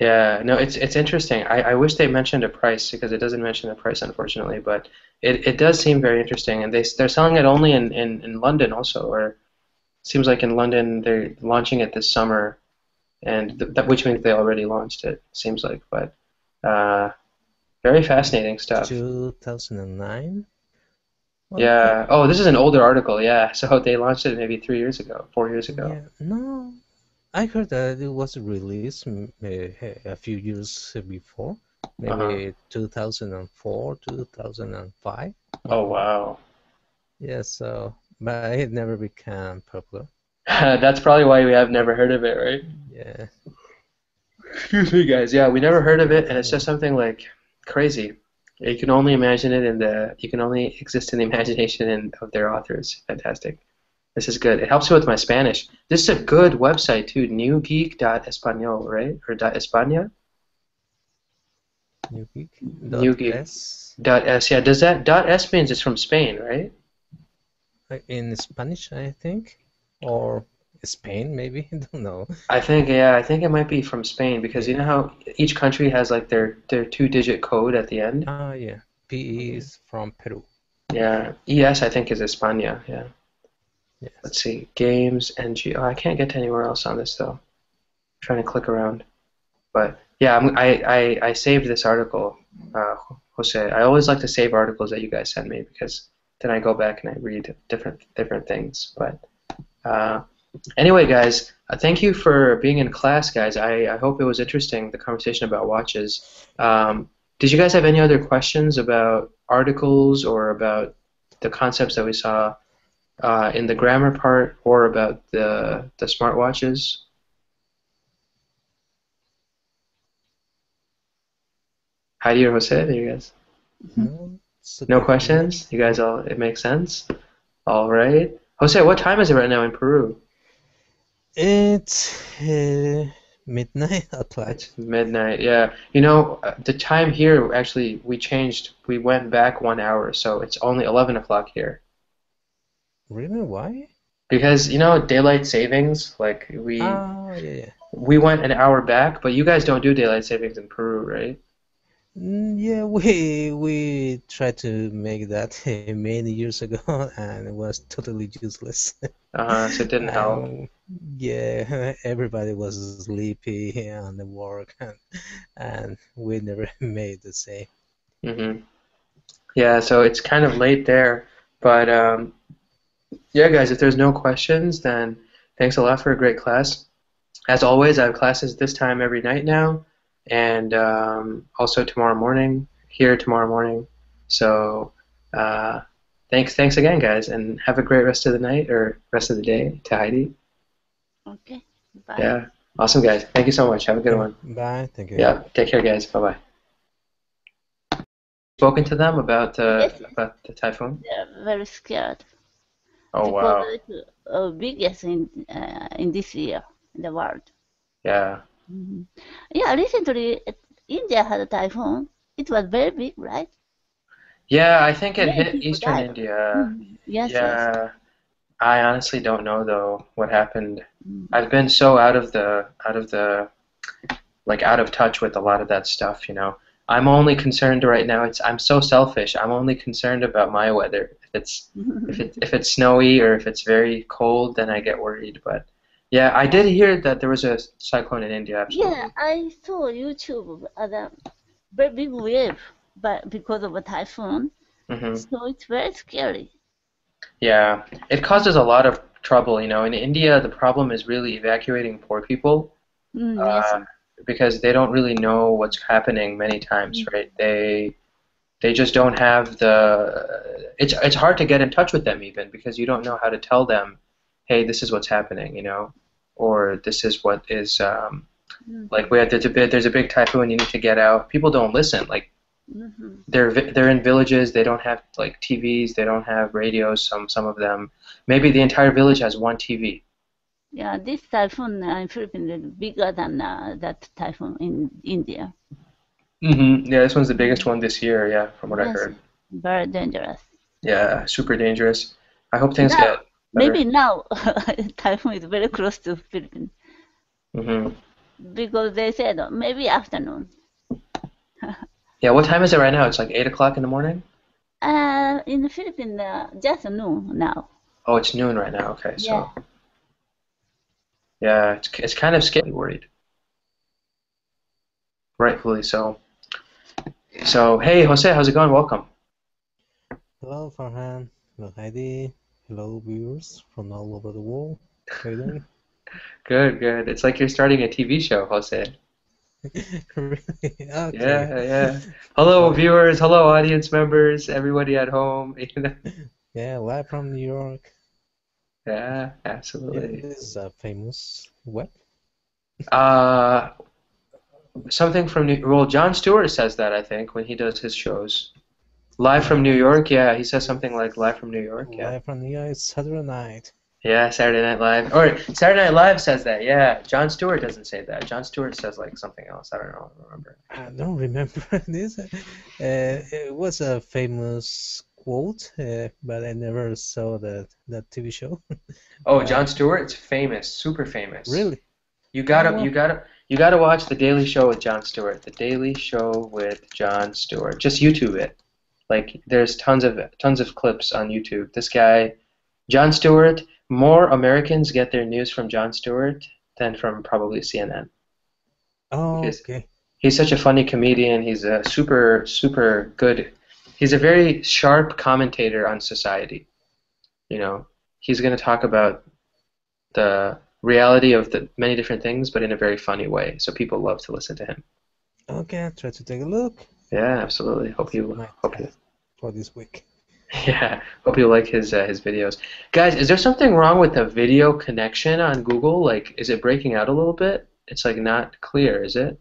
Yeah. No, it's interesting. I wish they mentioned a price because it doesn't mention the price, unfortunately, but it does seem very interesting, and they're selling it only in London also, or seems like in London they're launching it this summer, and that which means they already launched it, seems like, but uh, very fascinating stuff. 2009? Well, Yeah. Oh, this is an older article. Yeah. So they launched it maybe 3 years ago, 4 years ago. yeah, no, I heard that it was released a few years before, Uh-huh. maybe 2004, 2005. Oh, wow. Yeah, so, but it never became popular. That's probably why we have never heard of it, right? Yeah. Excuse me, guys. Yeah, we never heard of it, and it's just something like crazy. You can only imagine it you can only exist in the imagination of their authors. Fantastic. This is good. It helps me with my Spanish. This is a good website too, newgeek.español, right? Or .españa? Newgeek. Newgeek.s .s. Yeah, does that .s means it's from Spain, right? in Spanish, I think, or Spain, maybe. I don't know. I think it might be from Spain because you Yeah. know how each country has like their two-digit code at the end? Ah, yeah. PE is from Peru. Yeah. ES I think is España. Yeah. Yes. Let's see. Games, NG. Oh, I can't get to anywhere else on this though. I'm trying to click around. But yeah, I saved this article, Jose. I always like to save articles that you guys send me because then I go back and I read different things. But uh, anyway, guys, thank you for being in class, guys. I hope it was interesting, the conversation about watches. Did you guys have any other questions about articles or about the concepts that we saw in the grammar part or about the smartwatches? Heidi or Jose, there you guys. No, it's No okay for me. questions? You guys all, it makes sense? All right. Jose, what time is it right now in Peru? It's midnight o'clock. It's midnight. Yeah. You know, the time here actually we changed. We went back 1 hour, so it's only 11 o'clock here. Really? Why? Because you know daylight savings, like Oh, yeah, yeah. we went an hour back, but you guys don't do daylight savings in Peru, right? Yeah, we tried to make that many years ago, and it was totally useless. So it didn't help. And yeah, everybody was sleepy on the work, and we never made the same. hmm Yeah, so it's kind of late there, but yeah, guys, if there's no questions, then thanks a lot for a great class. As always, I have classes this time every night now, and also tomorrow morning, here tomorrow morning. So uh, thanks again, guys, and have a great rest of the night or rest of the day to Heidi. Okay. Bye. Yeah, awesome, guys. Thank you so much. Have a good one. Bye. Thank you. Yeah, take care, guys. Bye-bye. Spoken to them Yes, about the typhoon? they're very scared Oh, because wow. it's biggest in this year in the world. Yeah. Yeah, recently India had a typhoon. It was very big, right? Yeah, I think it Many hit people Eastern died. India. Yes, yes. Yeah. I honestly don't know though what happened. Mm. I've been so out of touch with a lot of that stuff, you know. I'm only concerned right now, I'm so selfish. I'm only concerned about my weather. If it's snowy or if it's very cold, then I get worried. But yeah, I did hear that there was a cyclone in India. Absolutely. Yeah, I saw YouTube a very big wave, but because of a typhoon, Hmm. so it's very scary. Yeah, it causes a lot of trouble. In India, the problem is really evacuating poor people. Yes. Uh, because they don't really know what's happening many times, Mm, right? They just don't have the. It's hard to get in touch with them even because you don't know how to tell them, hey, this is what's happening, or this is what is like mhm, there's a big typhoon, you need to get out. People don't listen. Like mhm. they're in villages, they don't have like TVs, they don't have radios. Some of them, maybe the entire village has one TV. Yeah, this typhoon in Philippines is bigger than that typhoon in India. Yeah, this one's the biggest Mhm. one this year. Yeah, from what I Yes, heard. very dangerous. Yeah, super dangerous. I hope things Now, get better. maybe now typhoon is very close to Philippines Hmm. because they said maybe afternoon. Yeah, what time is it right now? It's like 8 o'clock in the morning? In the Philippines, just noon now. Oh, it's noon right now. Okay, Yeah. so yeah, it's kind of scary, worried. Rightfully so. So, hey, Jose, how's it going? Welcome. Hello, Farhan. Hello, Heidi. Hello, viewers from all over the world. How you doing? Good, good. It's like you're starting a TV show, Jose. Really? Okay. Yeah, yeah. Hello, Well, viewers. Hello, audience members. Everybody at home. yeah, live from New York. Yeah, You know, absolutely. this is a famous web. Uh, Something from well, Jon Stewart says that I think when he does his shows. Live from New Uh, York, yeah, he says something like live from New York, yeah. live from New York. It's Saturday night. Yeah, Saturday Night Live. Or Saturday Night Live says that, yeah. Jon Stewart doesn't say that. Jon Stewart says like something else. I don't know, I don't remember. I don't remember this. It was a famous quote, but I never saw that TV show. Oh, Jon But Stewart's famous, super famous. really, You oh gotta, you well, gotta, you gotta watch The Daily Show with Jon Stewart. The Daily Show with Jon Stewart. Just YouTube it. Like, there's tons of clips on YouTube. This guy, Jon Stewart. More Americans get their news from Jon Stewart than from probably CNN because okay. he's such a funny comedian. He's a super, super good. He's a very sharp commentator on society. You know, he's going to talk about the reality of the many different things, but in a very funny way. So people love to listen to him. Okay, I'll try to take a look. Yeah, absolutely. Hope It's you my hope you task for this week. yeah, hope you like his videos. Guys, is there something wrong with the video connection on Google? Like, is it breaking out a little bit? It's like not clear, is it?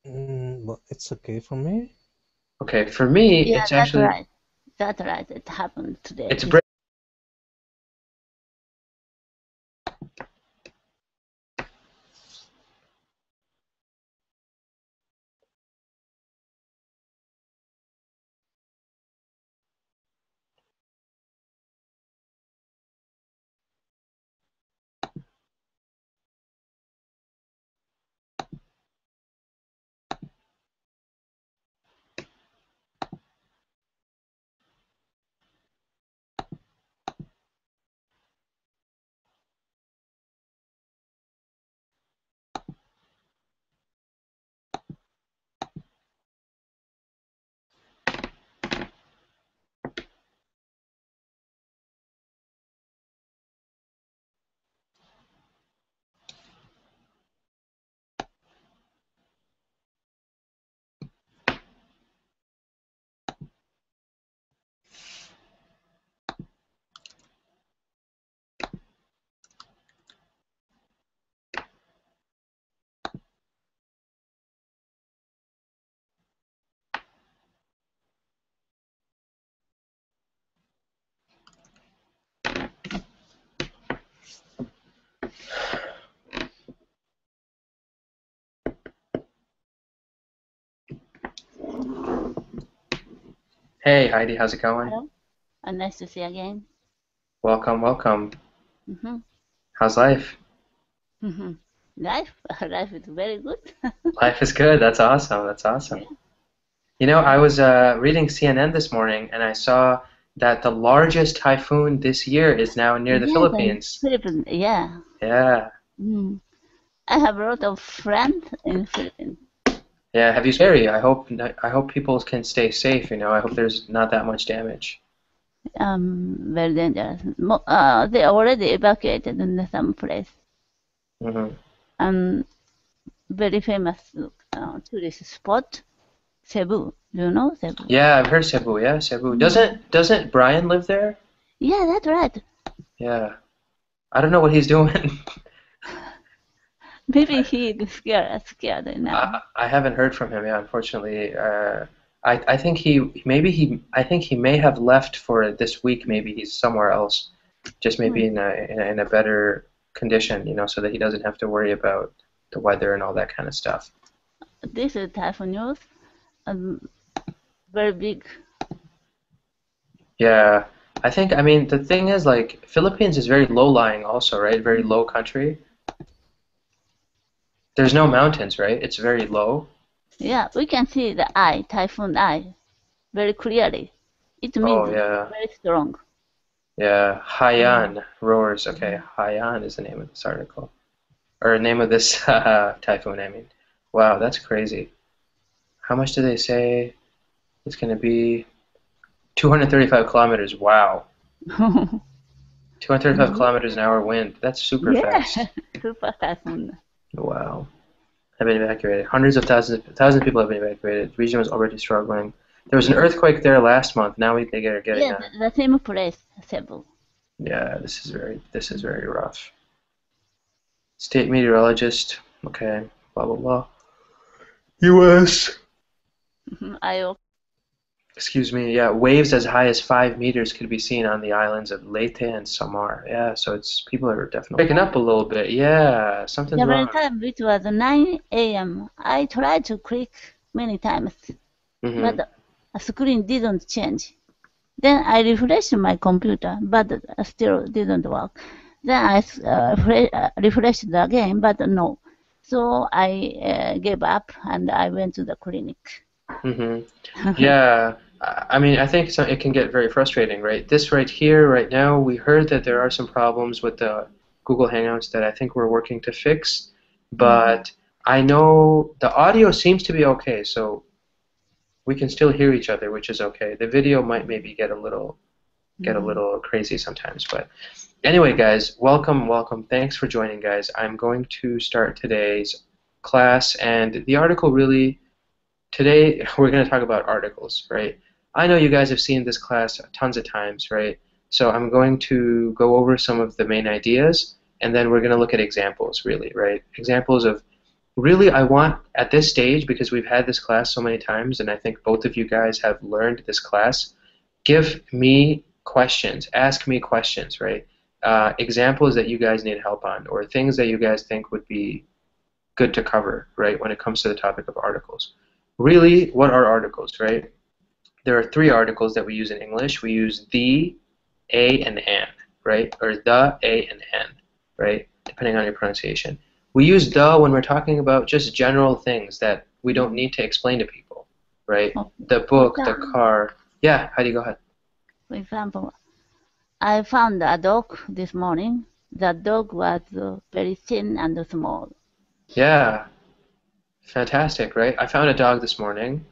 Well, it's okay for me. Okay, for me, Yeah, it's that's actually right. That's right. It happened today. it's break. Hey Heidi, how's it going? Hello. Nice to see you again. Welcome, welcome. Mm-hmm. How's life? Mm-hmm. Life, life is very good. Life is good. That's awesome. That's Yeah. awesome. I was reading CNN this morning and I saw that the largest typhoon this year is now near the Yes, Philippines. Philippines, yeah. Yeah. Mm. I have a lot of friends in Philippines. Yeah, have you scary? I hope people can stay safe, I hope there's not that much damage. Very dangerous. They already evacuated in some place. Hmm. Very famous tourist spot, Cebu. Do you know Cebu? Yeah, I've heard Cebu. Yeah, Cebu. Mm. Doesn't Brian live there? Yeah, that's right. Yeah. I don't know what he's doing. Maybe he is scared now. I haven't heard from him. Yeah, unfortunately. I think he may have left for this week. Maybe he's somewhere else, just maybe Hmm. in a better condition, so that he doesn't have to worry about the weather and all that kind of stuff. This is typhoon news. Um, Very big. Yeah, I mean, the thing is, like, Philippines is very low-lying also, right? Very low country. There's no mountains, right? It's very low. Yeah, we can see the eye, typhoon eye, very clearly. It Oh, means yeah. very strong. Yeah, Mm. Haiyan roars. Okay, Haiyan is the name of this article. Or name of this typhoon, I mean. Wow, that's crazy. How much do they say it's going to be? 235 kilometers. Wow. 235 Mhm. kilometers an hour wind. That's super Yeah, fast. super typhoon. Wow. Have been evacuated. Hundreds of thousands of people have been evacuated. The region was already struggling. There was an Yeah, earthquake there last month. Now they are getting yeah, a. the same place, Cebu. Yeah, this is very rough. State meteorologist. Okay. Blah blah blah. U.S. I Excuse me. Yeah, waves as high as 5 meters could be seen on the islands of Leyte and Samar. Yeah, so it's people are definitely picking up a little bit. Yeah, something's every wrong. time it was 9 a.m. I tried to click many times, but Hmm. the screen didn't change. Then I refreshed my computer, but still didn't work. Then I refreshed again, but no. So I gave up and I went to the clinic. Hmm. Yeah, I mean, I think it can get very frustrating, right? This right here, right now, we heard that there are some problems with the Google Hangouts that I think we're working to fix, but I know the audio seems to be okay, so we can still hear each other, which is okay. The video might maybe get a little crazy sometimes, but anyway, guys, welcome, welcome. Thanks for joining, guys. I'm going to start today's class, and the article really today we're going to talk about articles, right? I know you guys have seen this class tons of times, right? So I'm going to go over some of the main ideas, and then we're going to look at examples, really, right? Examples of really I want at this stage, because we've had this class so many times, and I think both of you guys have learned this class, give me questions, ask me questions, right? Examples that you guys need help on, or things that you guys think would be good to cover, right, when it comes to the topic of articles. Really, what are articles, right? There are three articles that we use in English. We use the, a, and an, right? Or the, a, and an, right? Depending on your pronunciation. We use the when we're talking about just general things that we don't need to explain to people, right? The book, the car. Yeah, Heidi, go ahead. For example, I found a dog this morning. The dog was very thin and small. Yeah, fantastic, right? I found a dog this morning.